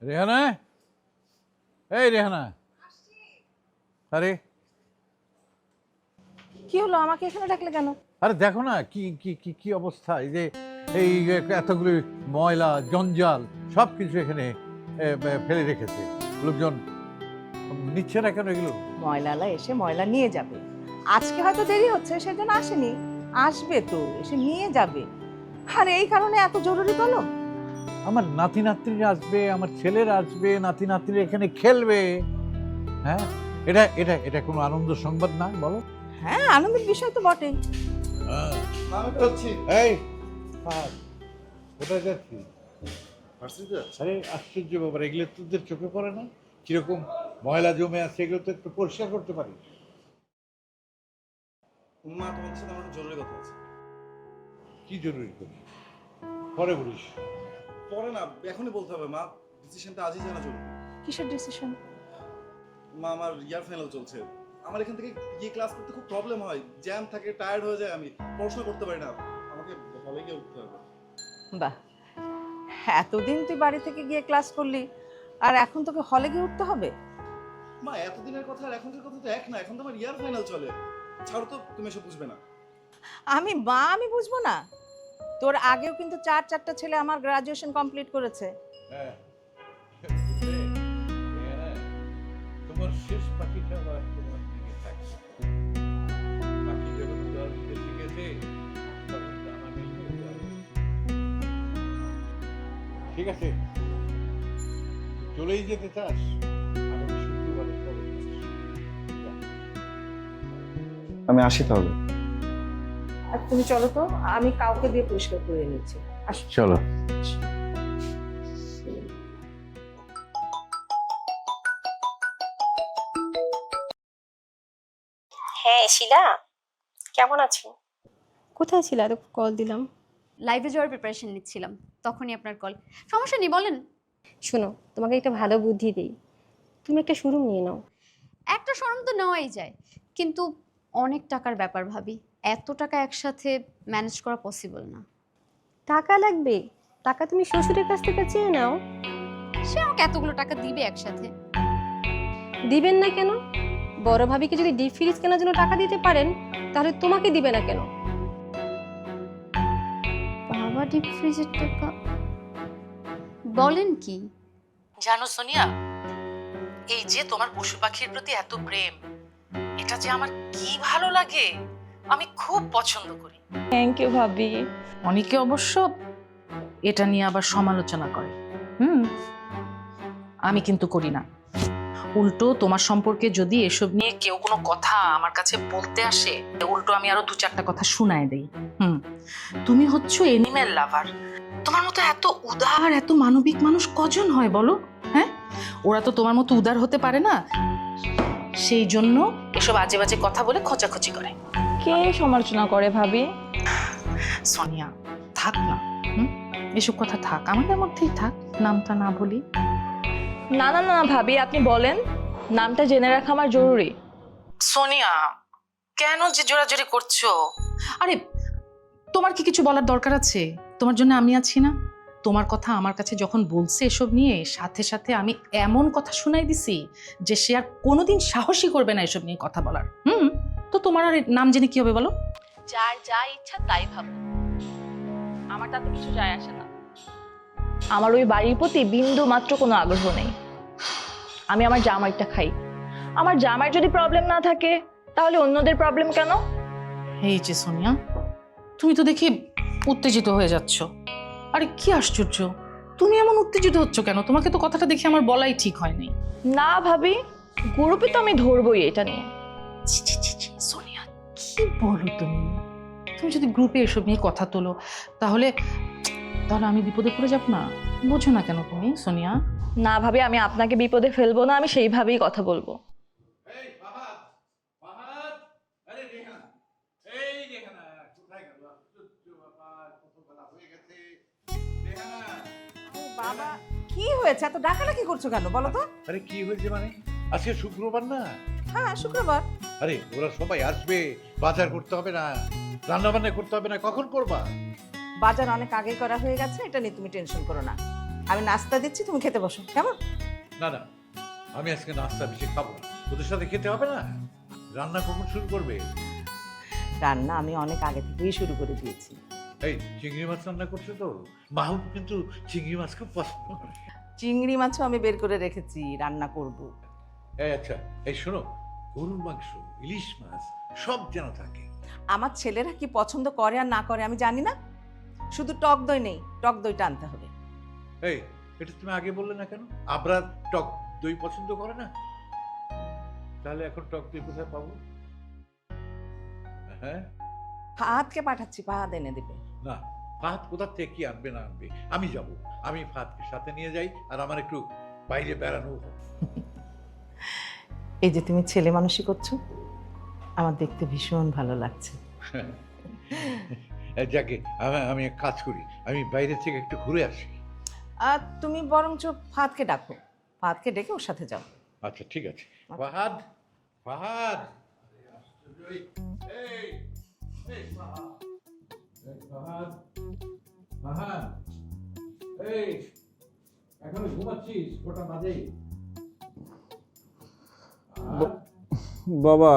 রেহানা, এই রেহানা, আরে কি হলো, আমাকে এখানে ডাকলে কেন? আরে দেখো না কি কি কি কি অবস্থা, এই যে এই এতগুলো ময়লা জঞ্জাল সব কিছু এখানে ফেলে রেখেছে, লোকজন নিচ্ছে না কেন এগুলো? ময়লালা এসে ময়লা নিয়ে যাবে, আজকে হয়তো দেরি হচ্ছে সেজন্য আসেনি, আসবে তো, এসে নিয়ে যাবে। আর এই কারণে এত জরুরি বলো? আমার নাতি নাতনিরা আসবে, আমার ছেলেরা আসবে, নাতি নাতনিরা এখানে খেলবে। হ্যাঁ, এটা এটা এটা কোনো আনন্দ সংবাদ না বলো? হ্যাঁ, আনন্দের বিষয় তো বটেই। এই কোথায় যাচ্ছি? আরে আশ্চর্য ব্যাপার, এগুলো তোদের চোখে পড়ে না? কিরকম ময়লা জমে আছে, এগুলো তো একটু পরিষ্কার করতে পারিস। মা, তোমাদের সাথে আমার একটা জরুরি কথা আছে। কি জরুরি করি? পরে বলিস। পরে না, এখনই বলতে হবে মা, ডিসিশনটা আজই জানা জরুরি। কিসের ডিসিশন? মা, আমার ইয়ার ফাইনাল চলছে, আমার এখান থেকে গিয়ে ক্লাস করতে খুব প্রবলেম হয়, জ্যাম থাকে, টায়ার্ড হয়ে যায়, আমি পড়াশোনা করতে পারি না, আমাকে হলে গিয়ে উঠতে হবে। বাহ, এতদিন তুই বাড়ি থেকে গিয়ে ক্লাস করলি, আর এখন তোকে হলে গিয়ে উঠতে হবে? মা, এতদিনের কথা আর এখনকার কথা তো এক না, এখন তো আমার ইয়ার ফাইনাল চলে। ছাড়ো তো, তুমি এসব বুঝবে না। আমি বুঝবো না? তোর আগেও কিন্তু চারটা ছেলে আমার গ্রাজুয়েশন কমপ্লিট করেছে। হ্যাঁ, তোমার শেষ পাখিটা আবার তোমার দিকে থাকছে। পাখি যখন উড়াল দিতে শিখেছে, তখন তো আমাদের উড়াল। ঠিক আছে, চলেই যেতে চাস? আগামী শুক্রবারে পরে আমি আসি তাহলে। আর তুমি চলো তো, আমি কাউকে দিয়ে পরিষ্কার করে নিচ্ছি। চলো। হ্যাঁ শিলা, কেমন আছো? কোথায় ছিলা? তো কল দিলাম। লাইভে যাওয়ার প্রিপারেশন নিচ্ছিলাম, তখনই আপনার কল। সমস্যা নেই, বলেন। শোনো, তোমাকে একটা ভালো বুদ্ধি দেই, তুমি একটা শোরুম নিয়ে নাও। একটা শোরুম তো নেওয়াই যায়, কিন্তু অনেক টাকার ব্যাপার ভাবি, এত টাকা একসাথে ম্যানেজ করা পসিবল না। টাকা লাগবে? টাকা তুমি শ্বশুরের কাছ থেকে চেয়ে নাও। সে আমাকে এতগুলো টাকা দিবে একসাথে? দিবেন না কেন? বড় ভাবিকে যদি ডিপ ফ্রিজ কেনার জন্য টাকা দিতে পারেন, তাহলে তোমাকে দিবে না কেন? বাবা ডিপ ফ্রিজের টাকা? বলেন কি? জানো সোনিয়া, এই যে তোমার পশু পাখির প্রতি এত প্রেম, এটা যে আমার কি ভালো লাগে, আমি খুব পছন্দ করি। থ্যাংক ইউ ভাবি। অনেকে অবশ্য এটা নিয়ে আবার সমালোচনা করে। আমি কিন্তু করি না। উল্টো তোমার সম্পর্কে যদি এসব নিয়ে কেউ কোনো কথা আমার কাছে বলতে আসে, উল্টো আমি আরো 2-4টা কথা শুনায় দেই। তুমি হচ্ছে এনিম্যাল লাভার। তোমার মতো এত উদার, এত মানবিক মানুষ কজন হয় বলো? হ্যাঁ, ওরা তো তোমার মতো উদার হতে পারে না, সেই জন্য এসব আজে বাজে কথা বলে খোঁচাখুচি করে। কে সমালোচনা করে ভাবি? সোনিয়া থাক না, এসব কথা থাক, আমাদের মধ্যেই থাক, নামটা না বলি। না না না ভাবি, আপনি বলেন, নামটা জেনে রাখা আমার জরুরি। সোনিয়া কেন যে জোরাজোরি করছো? আরে তোমার কি কিছু বলার দরকার আছে? তোমার জন্য আমি আছি না। তোমার কথা আমার কাছে যখন বলছে এসব নিয়ে, সাথে সাথে আমি এমন কথা শুনাই দিছি যে সে আর কোনোদিন সাহসই করবে না এসব নিয়ে কথা বলার। তো তোমার আর নাম জেনে কি হবে বলো? যার যা ইচ্ছা তাই ভাবো, আমার তাতে কিছু যায় আসে না। আমার ওই বাড়ির প্রতি বিন্দু মাত্র কোনো আগ্রহ নেই। আমি আমার জামাইটা খাই। আমার জামাইয়ের যদি প্রবলেম না থাকে, তাহলে অন্যদের প্রবলেম কেন? এই যে সোনিয়া, তুমি তো দেখি উত্তেজিত হয়ে যাচ্ছ। আরে কি আশ্চর্য, তুমি এমন উত্তেজিত হচ্ছ কেন? তোমাকে তো কথাটা দেখে আমার বলাই ঠিক হয়নি। না ভাবি, গ্রুপে তো আমি ধরবই এটা নিয়ে। সোনিয়া কি বলো তুমি? তুমি যদি গ্রুপে এসব নিয়ে কথা তোলো, তাহলে আমি বিপদে পড়ে যাব না? বোঝো না কেন তুমি সোনিয়া? না ভাবি, আমি আপনাকে বিপদে ফেলবো না, আমি সেইভাবেই কথা বলবো। বাবা কি হয়েছে? এত ডাকাডাকি করছো কেন বলো তো? আরে কি হয়েছে মানে? আজকে শুক্রবার না? হ্যাঁ শুক্রবার। আরে ওরা সবাই আসবে, বাজার করতে হবে না, রান্না বান্না করতে হবে না, কখন করবা? বাজার অনেক আগে করা হয়ে গেছে, এটা নিয়ে তুমি টেনশন করো না। আমি নাস্তা দিচ্ছি, তুমি খেতে বসো কেমন? না না, আমি আজকে নাস্তা বেশি খাবো না, ওদের সাথে খেতে হবে না। রান্না কখন শুরু করবে? রান্না আমি অনেক আগে থেকেই শুরু করে দিয়েছি। এই চিংড়ি মাছ রান্না করছো তো? মাহুব কিন্তু চিংড়ি মাছ খুব পছন্দ করে। চিংড়ি মাছও আমি বের করে রেখেছি, রান্না করব। এই আচ্ছা, এই শোনো, গরুর মাংস, ইলিশ মাছ সব যেন থাকে। আমার ছেলেরা কি পছন্দ করে আর না করে আমি জানি না, শুধু টক দই নেই, টক দইটা আনতে হবে। এই এটা তুমি আগে বললে না কেন? আবরার টক দই পছন্দ করে না? তাহলে এখন টক দই কোথায় পাবো? হ্যাঁ, ফাহাদকে পাঠাচ্ছি, ফাহাদ এনে দেবে। না, ফাহাদ কোথা থেকে কি আনবে না আনবে, আমি যাব। আমি ফাহাদকে সাথে নিয়ে যাই, আর আমার একটু বাইরে বেড়ানো হবে। এই যে তুমি ছেলে মানুষই করছো, আমার দেখতে ভীষণ ভালো লাগছে। যাকে আমি এক কাজ করি, আমি বাইরে থেকে একটু ঘুরে আসি। আর তুমি বরঞ্চ ফাহাদকে ডাকো, ফাহাদকে ডেকে ওর সাথে যাও। আচ্ছা ঠিক আছে। ফাহাদ, ফাহাদ, এখনো ঘুমাচ্ছিস? কটা বাজে? বাবা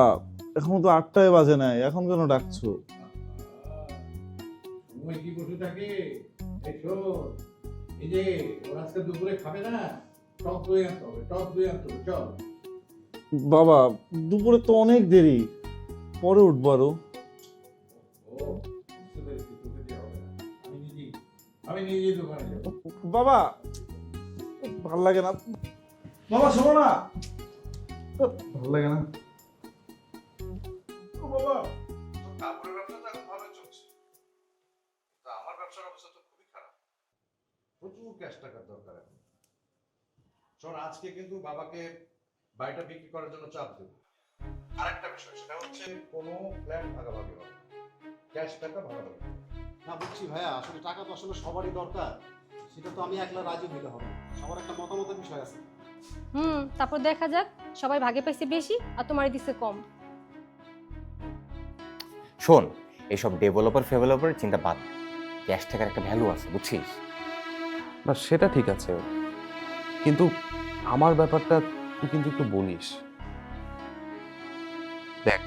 এখন তো 8টায় বাজে নাই, এখন কেন ডাকছো? সময় কি বসে থাকে? এই শোন, এই যে ওর আজকে দুপুরে খাবে না, টক দই আনতে হবে, টক দই আনতে হবে, চল। বাবা দুপুরে তো অনেক দেরি, পরে উঠবো আরো। আমি নিজেই দোকানে যাবো। বাবা ভাল লাগে না, বাবা শোনো না, ভাল লাগে না। বাবা কাপড়ের ব্যবসা তো এখন ভালো চলছে, তা আমার ব্যবসার অবস্থা তো খুবই খারাপ, প্রচুর ক্যাশ টাকার দরকার এখন। শোন, আজকে কিন্তু বাবাকে বাড়িটা বিক্রি করার জন্য চাপ দেব। আরেকটা বিষয়, সেটা হচ্ছে কোনো ফ্ল্যাট ভাগাভাগি হবে, ক্যাশ টাকা ভাগাভাগি। না বুঝছি ভাইয়া, আসলে টাকা তো আসলে সবারই দরকার, সেটা তো আমি একলা রাজি হইলে হবে, সবার একটা মতামতের বিষয় আছে। তারপর দেখা যাক, সবাই ভাগে পাইছে বেশি আর তোমার দিছে কম। শোন, এইসব ডেভেলপার চিন্তা বাদ, ক্যাশ টাকার একটা ভ্যালু আছে, বুঝছিস? না সেটা ঠিক আছে, কিন্তু আমার ব্যাপারটা তুই কিন্তু একটু বলিস। দেখ,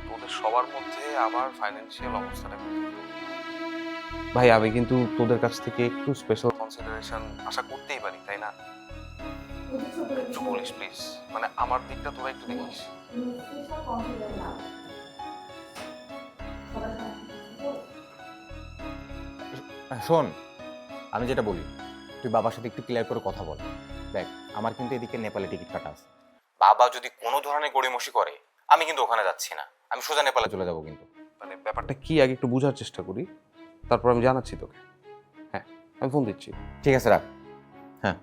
তোদের সবার মধ্যে আমার ফাইন্যান্সিয়াল অবস্থাটা কিন্তু ভাই, আমি কিন্তু তোদের কাছ থেকে একটু স্পেশাল কনসিডারেশন আশা করতেই পারি, তাই না? একটু বলিস প্লিজ, মানে আমার দিকটা তোরা একটু দেখিস। শোন, আমি যেটা বলি, তুই বাবার সাথে একটু ক্লিয়ার করে কথা বল। দেখ, আমার কিন্তু এদিকে নেপালে টিকিট কাটা আছে। বাবা যদি কোনো ধরনের গড়িমসি করে, আমি কিন্তু ওখানে যাচ্ছি না, আমি সোজা নেপালে চলে যাবো। কিন্তু মানে ব্যাপারটা কি আগে একটু বোঝার চেষ্টা করি, তারপর আমি জানাচ্ছি তোকে। হ্যাঁ, আমি ফোন দিচ্ছি। ঠিক আছে, রাখ। হ্যাঁ,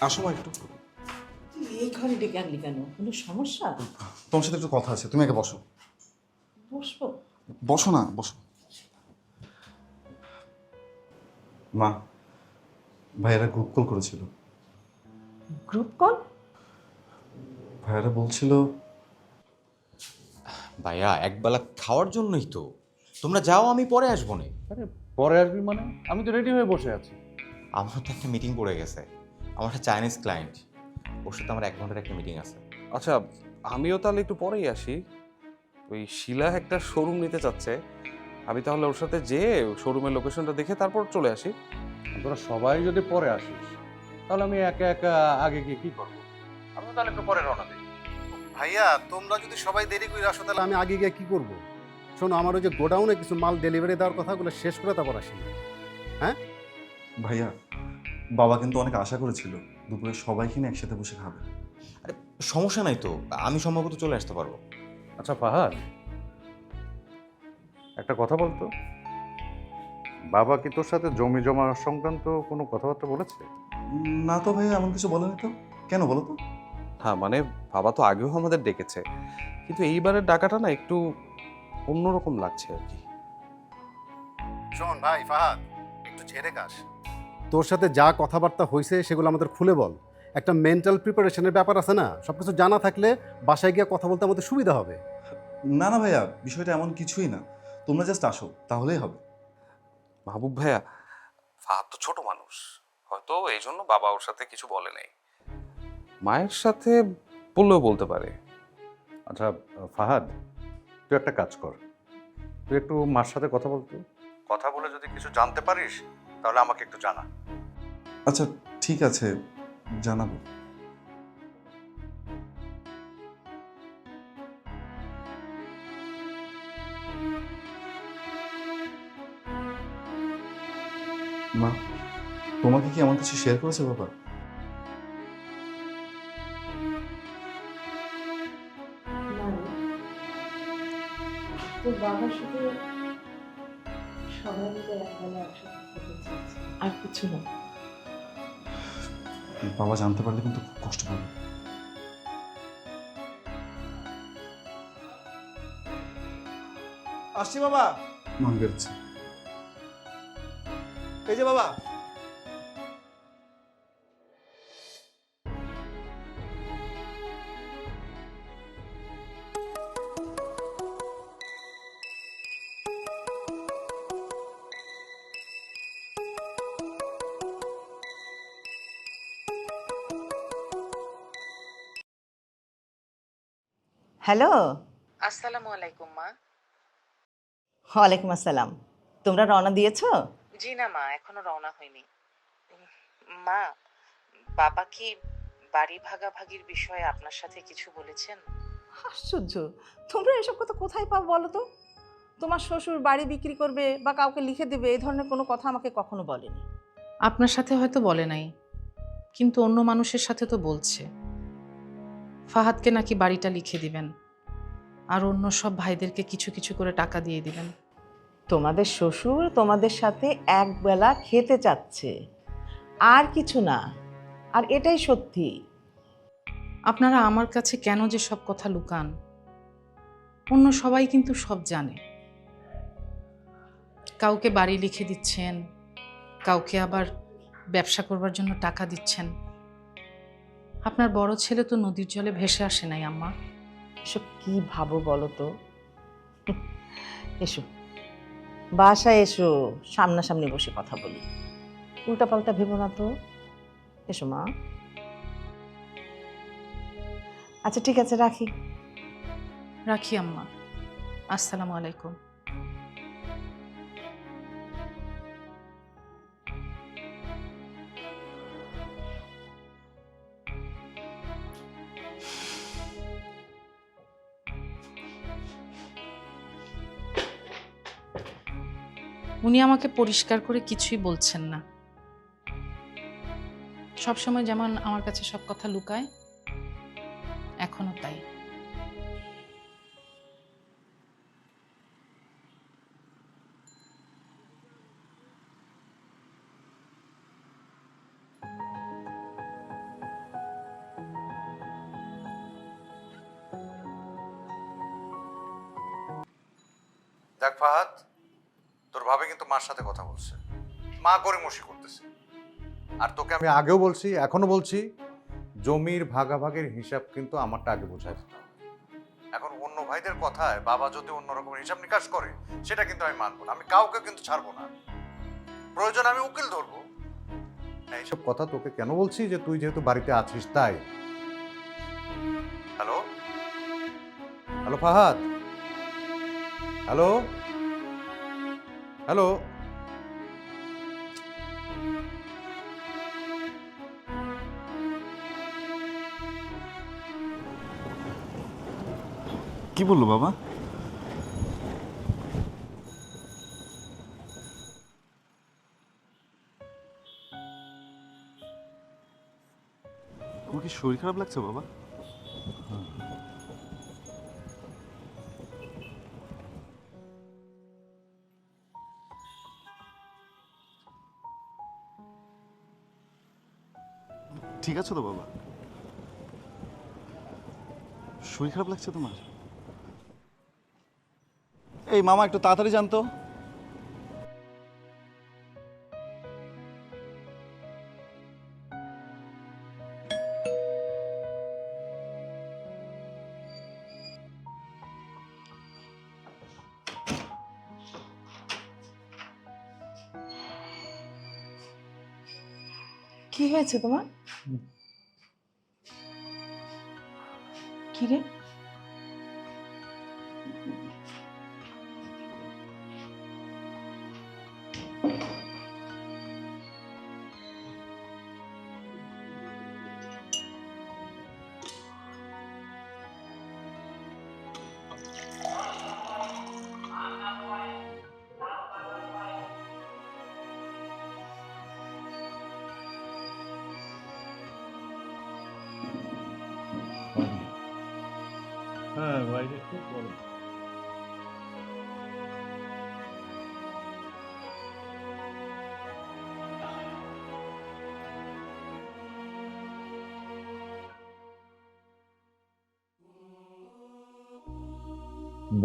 আসো মা একটু। এই ঘরে ডেকে আনলি কেন? কোনো সমস্যা? তোমার সাথে একটু কথা আছে, তুমি আগে বসো। বসবো? বসো না, বসো। মা, ভাইয়েরা গ্রুপ কল করেছিল। Group call? ভাইয়েরা বলছিল ভাইয়া একবেলা খাওয়ার জন্যই তো। তোমরা যাও, আমি পরে আসবো না। আরে পরে আসবি মানে? আমি তো রেডি হয়ে বসে আছি। আমার তো একটা মিটিং পড়ে গেছে, আমার একটা চাইনিজ ক্লায়েন্ট, ওর সাথে আমার 1 ঘন্টার একটা মিটিং আছে। আচ্ছা, আমিও তাহলে একটু পরেই আসি। ওই শিলা একটা শোরুম নিতে চাচ্ছে, আমি তাহলে ওর সাথে যেয়ে শোরুমের লোকেশনটা দেখে তারপর চলে আসি। তোরা সবাই যদি পরে আসিস, তাহলে আমি একা একা আগে গিয়ে কি করবো? আমি তাহলে একটু পরে রওনা দিই। ভাইয়া তোমরা যদি সবাই দেরি করে আসো তাহলে আমি আগে গিয়ে কি করব? শোনো, আমার ওই যে গোডাউনে কিছু মাল ডেলিভারি দেওয়ার কথাগুলো শেষ করে তারপর আসি। ভাইয়া, বাবা কিন্তু অনেক আশা করেছিল দুপুরে সবাই কিনে একসাথে বসে খাবে। আরে সমস্যা নাই তো, আমি সম্ভবত চলে আসতে পারবো। আচ্ছা ফাহাদ, একটা কথা বলতো, বাবা কি তোর সাথে জমি জমা সংক্রান্ত কোনো কথাবার্তা বলেছে? না তো ভাইয়া, এমন কিছু বলেনি তো। কেন বলো তো? হ্যাঁ মানে বাবা তো আগেও আমাদের ডেকেছে, কিন্তু এইবারের ডাকাটা না একটু অন্যরকম লাগছে আর কি। শোন ভাই ফাহাদ, একটু ঝেড়ে কাস। তোর সাথে যা কথাবার্তা হয়েছে সেগুলো আমাদের খুলে বল। একটা মেন্টাল প্রিপারেশনের ব্যাপার আছে না, সবকিছু জানা থাকলে বাসায় গিয়ে কথা বলতে আমাদের সুবিধা হবে। না না ভাইয়া, বিষয়টা এমন কিছুই না, তোমরা জাস্ট আসো তাহলেই হবে। মাহবুব ভাইয়া, ফাহাদ তো ছোট মানুষ, হয়তো এই জন্য বাবা ওর সাথে কিছু বলে নাই, মায়ের সাথে বললেও বলতে পারে। আচ্ছা ফাহাদ, তুই একটা কাজ কর, তুই একটু মার সাথে কথা বলতো। কথা বলে যদি কিছু জানতে পারিস তাহলে আমাকে একটু জানা। আচ্ছা ঠিক আছে, জানাবো। মা, তোমাকে কি এমন কিছু শেয়ার করেছে বাবা? তোর বাবার সাথে সবাই মিলে একবেলা একসাথে খেতে চাইছে, আর কিছু না। বাবা জানতে পারলে কিন্তু খুব কষ্ট পাবে। আসছি বাবা। মন বেরোচ্ছে। এই যে বাবা। হ্যালো। আসসালামু আলাইকুম মা। ওয়ালাইকুম আসসালাম। তোমরা রওনা দিয়েছো? জি না মা, এখনো রওনা হয়নি। মা, বাবা কি বাড়ি ভাগাভাগির বিষয়ে আপনার সাথে কিছু বলেছেন? আশ্চর্য, তোমরা এসব কথা কোথায় পাও বলো তো? তোমার শ্বশুর বাড়ি বিক্রি করবে বা কাউকে লিখে দেবে এই ধরনের কোনো কথা আমাকে কখনো বলেনি। আপনার সাথে হয়তো বলে নাই, কিন্তু অন্য মানুষের সাথে তো বলছে ফাহাদকে নাকি বাড়িটা লিখে দিবেন, আর অন্য সব ভাইদেরকে কিছু কিছু করে টাকা দিয়ে দিবেন। তোমাদের শ্বশুর তোমাদের সাথে একবেলা খেতে চাচ্ছে, আর কিছু না। আর এটাই সত্যি। আপনারা আমার কাছে কেন যে সব কথা লুকান? অন্য সবাই কিন্তু সব জানে। কাউকে বাড়ি লিখে দিচ্ছেন, কাউকে আবার ব্যবসা করবার জন্য টাকা দিচ্ছেন। আপনার বড় ছেলে তো নদীর জলে ভেসে আসে নাই আম্মা। এসব কি ভাবো বলো তো? এসো বাসায় এসো, সামনাসামনি বসে কথা বলি। উল্টাপাল্টা ভেবো না তো। এসো মা। আচ্ছা ঠিক আছে, রাখি। রাখি আম্মা। আসসালামু আলাইকুম। উনি আমাকে পরিষ্কার করে কিছুই বলছেন না। সবসময় যেমন আমার কাছে সব কথা লুকায়, এখনো তাই। দেখ ফাহাদ, তোর ভাবে কিন্তু মার সাথে কথা বলছে, মা গড়িমসি করতেছে। আর তোকে আমি আগেও বলছি, এখনো বলছি, জমির ভাগাভাগির হিসাব কিন্তু আমারটা আগে বোঝাই দিতে হবে। এখন অন্য ভাইদের কথায় বাবা যদি অন্য রকমের হিসাব নিকাশ করে, সেটা কিন্তু আমি মানবো না। আমি কাউকে কিন্তু ছাড়বো না, প্রয়োজন আমি উকিল ধরবো। এইসব কথা তোকে কেন বলছি, যে তুই যেহেতু বাড়িতে আছিস তাই। Hello hello Fahad, hello hello. কি বললো বাবা? তোমার কি শরীর খারাপ লাগছে বাবা? ঠিক আছে তো বাবা? শরীর খারাপ লাগছে তোমার? এই মামা একটু তাড়াতাড়ি জানতো। কি হয়েছে তোমার? কি রে? হ্যাঁ বাইরে খুব গরম।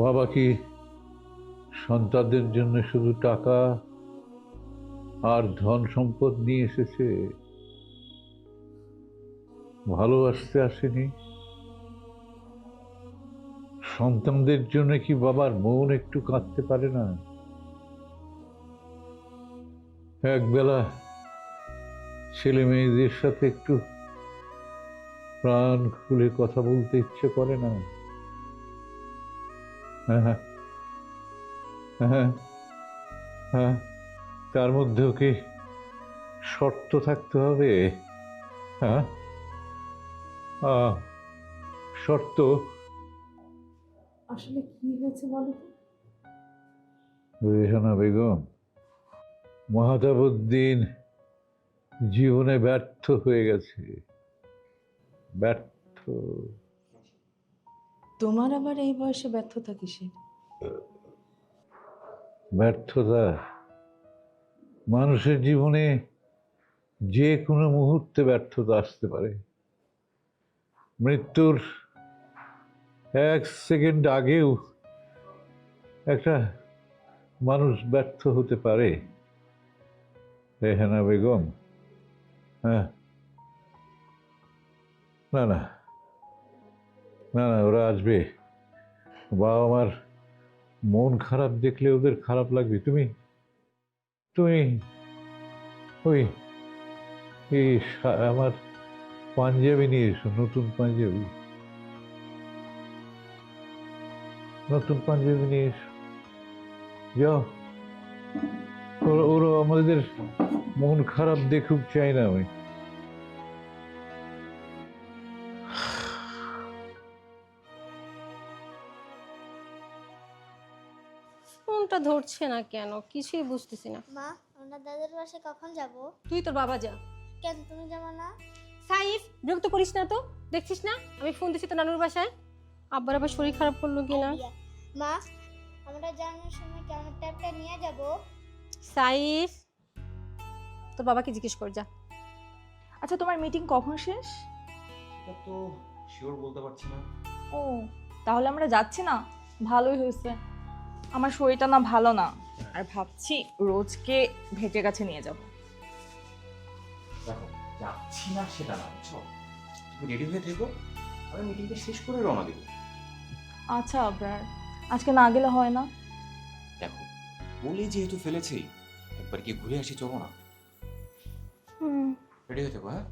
বাবা কি সন্তানদের জন্য শুধু টাকা আর ধন সম্পদ নিয়ে এসেছে, ভালোবাসতে আসেনি? সন্তানদের জন্য কি বাবার মন একটু কাঁদতে পারে না? একবেলা ছেলে মেয়েদের সাথে একটু প্রাণ খুলে কথা বলতে ইচ্ছে করে না? হ্যাঁ হ্যাঁ হ্যাঁ, তার মধ্যেও কি শর্ত থাকতে হবে? হ্যাঁ, শর্ত? আসলে কি হয়েছে বলো তো? রেহানা বেগম, মাহতাবউদ্দিন জীবনে ব্যর্থ হয়ে গেছে, ব্যর্থ। তোমার আবার এই বয়সে ব্যর্থতা কিসের? ব্যর্থতা মানুষের জীবনে যে কোনো মুহূর্তে ব্যর্থতা আসতে পারে। মৃত্যুর 1 সেকেন্ড আগেও একটা মানুষ ব্যর্থ হতে পারে। রেহানা বেগম? হ্যাঁ, না না না না, ওরা আসবে। বাবা মার মন খারাপ দেখলে ওদের খারাপ লাগবে। তুমি তুমি ওই আমার পাঞ্জাবি নিয়ে এসো, নতুন পাঞ্জাবি, নতুন পাঞ্জাবি নিয়ে এসো। যাও, ওরা আমাদের মন খারাপ দেখুক চাই না আমি। ফোনটা ধরছে না কেন, কিছুই বুঝতেছি না। মা, আমরা দাদার বাসায় কখন যাব? তুই তোর বাবা যা। কেন তুমি যাবো না? সাইফ, বিরক্ত করিস না তো। দেখছিস না আমি ফোন দিছি তো নানুর বাসায়। আব্বার আবার শরীর খারাপ করলো কিনা। মা, আমরা যাওয়ার সময় কি আমার ট্যাবটা নিয়ে যাব? সাইফ, তোর বাবাকে জিজ্ঞেস কর যা। আচ্ছা, তোমার মিটিং কখন শেষ? সেটা তো শিওর বলতে পারছি না। ও, তাহলে আমরা যাচ্ছি না? ভালোই হয়েছে। আমার শরীরটা না ভালো না, আর ভাবছি রোজকে ভেটের কাছে নিয়ে যাব। দেখো, যাচ্ছি না সেটা না, বুঝছো? তুমি রেডি হয়ে থেকো, আমি মিটিংটা শেষ করে রওনা দেবো। আচ্ছা আবরার, আজকে না গেলে হয় না? দেখো, বলে যেহেতু ফেলেছি, একবার কি ঘুরে আসি, চলো না? রেডি হয়ে থেকো, হ্যাঁ?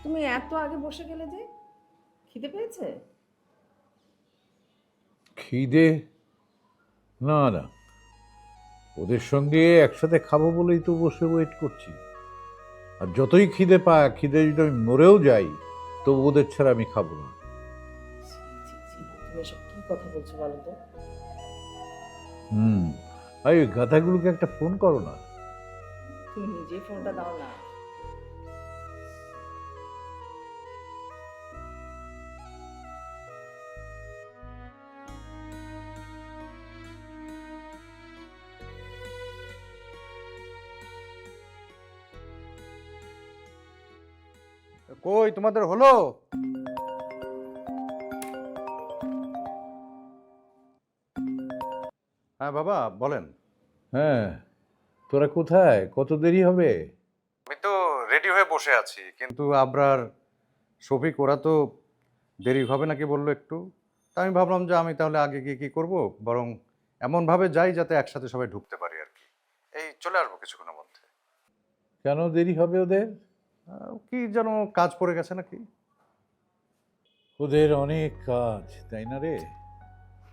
তুমি এত আগে বসে গেলে যে, খিদে পেয়েছে? খিদে? না না, ওদের সঙ্গে একসাথে খাবো বলেই তো বসে ওয়েট করছি। আর যতই খিদে পায়, খিদে যদি আমি মরেও যাই, তো ওদের ছাড়া আমি খাবো না। তুমি এসব কি কথা বলছো বলো তো? আর ওই গাধাগুলোকে একটা ফোন করো না। তুমি নিজেই ফোনটা দাও না। কই তোমাদের হলো? হ্যাঁ বাবা, বলেন। হ্যাঁ, তোরা কোথায়? কত দেরি হবে? আমি তো রেডি হয়ে বসে আছি, কিন্তু আবরার, শফিক ওরা তো দেরি হবে নাকি বললো একটু। তা আমি ভাবলাম যে আমি তাহলে আগে গিয়ে কি করব, বরং এমনভাবে যাই যাতে একসাথে সবাই ঢুকতে পারি আর কি। এই চলে আসবো কিছুক্ষণের মধ্যে। কেন দেরি হবে ওদের? কি যেন কাজ পড়ে গেছে নাকি। ওদের অনেক কাজ, তাই না রে?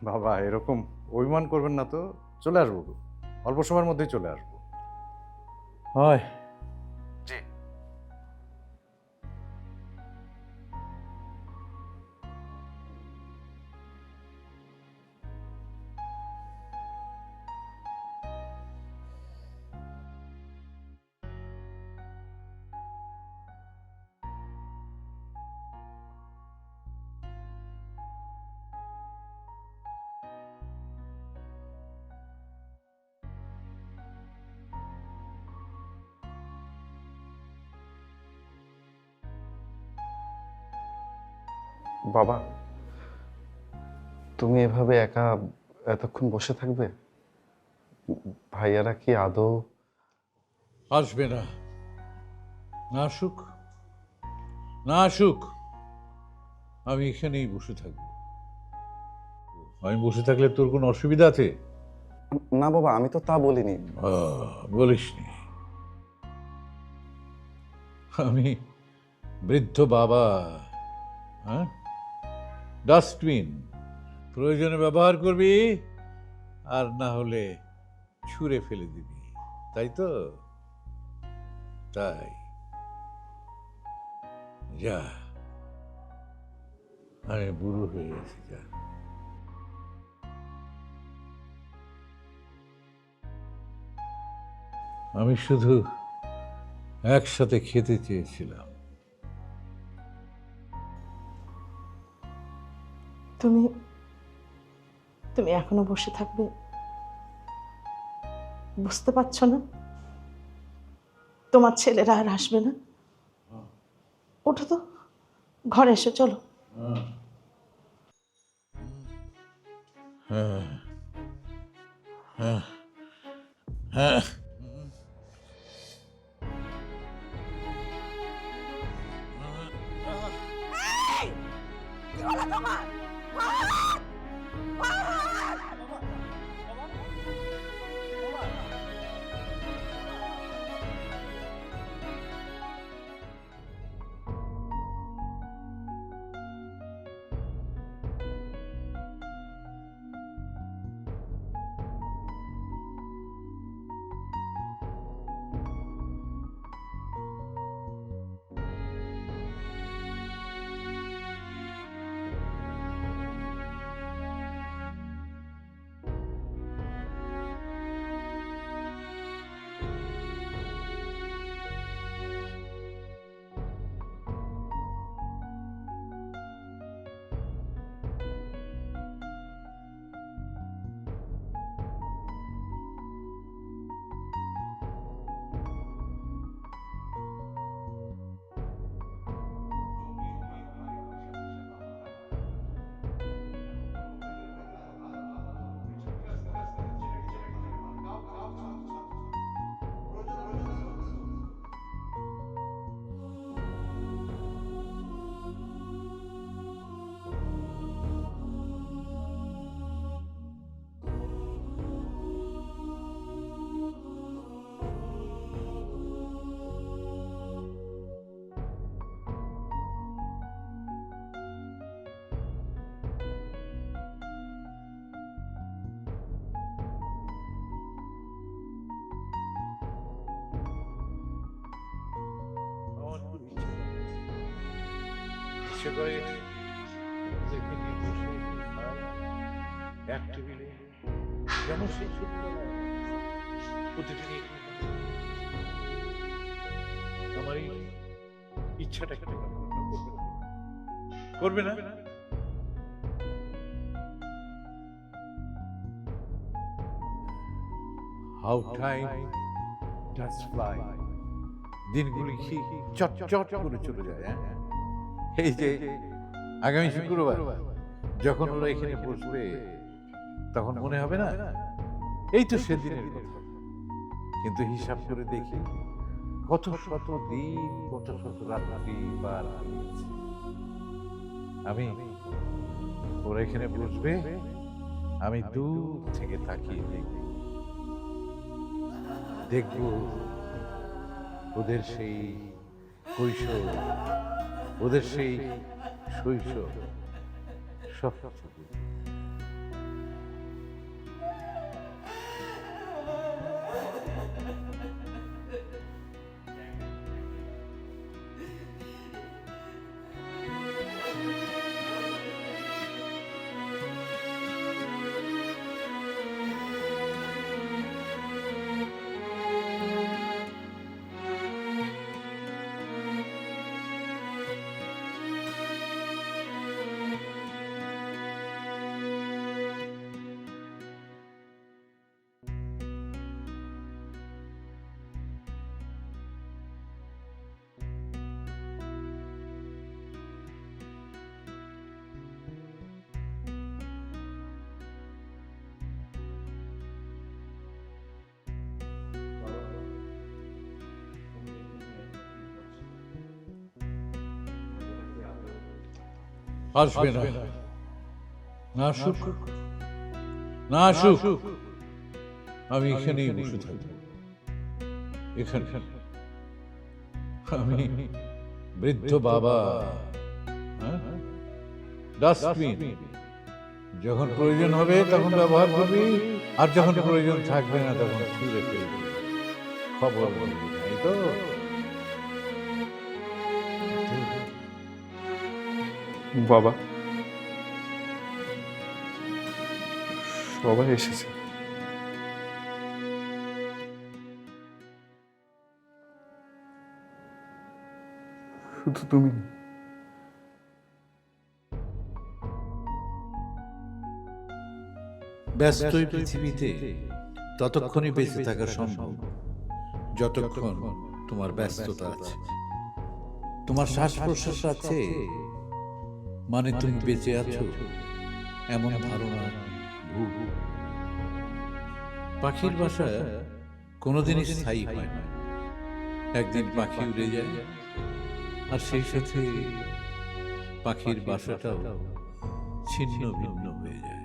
বাবা, এরকম অভিমান করবেন না তো। চলে আসবো, অল্প সময়ের মধ্যেই চলে আসবো। হয়। জি। বাবা, তুমি এভাবে একা এতক্ষণ বসে থাকবে? ভাইয়ারা কি আদৌ? আসবে না, না আসুক, না আসুক, আমি এখানেই বসে থাকবো। আমি বসে থাকলে তোর কোনো অসুবিধা আছে? না বাবা, আমি তো তা বলিনি। বলিসনি? আমি বৃদ্ধ বাবা, হ্যাঁ? ডাস্টবিন, প্রয়োজনে ব্যবহার করবি, আর না হলে ছুঁড়ে ফেলে দিবি, তাই তো? তাই যা, আমি বুড়ো হয়ে গেছি, যা। আমি শুধু একসাথে খেতে চেয়েছিলাম। তুমি তুমি এখনো বসে থাকবে, বুঝতে পারছো না? তোমার ছেলেরা আর আসবে না। ওঠো তো, ঘরে এসে চলো। হ্যাঁ হ্যাঁ হ্যাঁ। ইচ্ছে করে ওদেরকে নিয়ে বসে খাই এক টেবিলে, যেমন সেই ছোটবেলায় প্রতিদিনই আমার এই ইচ্ছাটাকে করবে না? How time does fly. দিনগুলি কি চট চট করে চলে যায়। এই যে আগামী শুক্রবার যখন ওরা এখানে বসবে, তখন মনে হবে না এই তো সেদিনের কথা। কিন্তু হিসাব করে দেখি কত শত দিন, কত শত রাত্রি পার হয়েছে। আমি ওরা এখানে বসবে, আমি দূর থেকে তাকিয়ে দেখব ওদের সেই কৈশোর, ওদের সেই শৈশব সব কিছু। আসবে না, না আসুক, না আসুক, আমি এখানেই বসে থাকবো। এখানে আমি বৃদ্ধ বাবা, ডাস্টবিন, যখন প্রয়োজন হবে তখন ব্যবহার করবি, আর যখন প্রয়োজন থাকবে না তখন ছুঁড়ে ফেলবি। খবর বলবি, তাই তো? বাবা, সবাই এসেছে। শুধু তুমি। ব্যস্ত এই পৃথিবীতে ততক্ষণই বেঁচে থাকা সম্ভব যতক্ষণ তোমার ব্যস্ততা আছে। তোমার শ্বাস প্রশ্বাস আছে মানে তুমি বেঁচে আছো, এমন ধারণা ভুল। পাখির বাসা কোনোদিনই স্থায়ী হয় না। একদিন পাখি উড়ে যায় আর সেই সাথে পাখির বাসাটাও ছিন্ন ভিন্ন হয়ে যায়।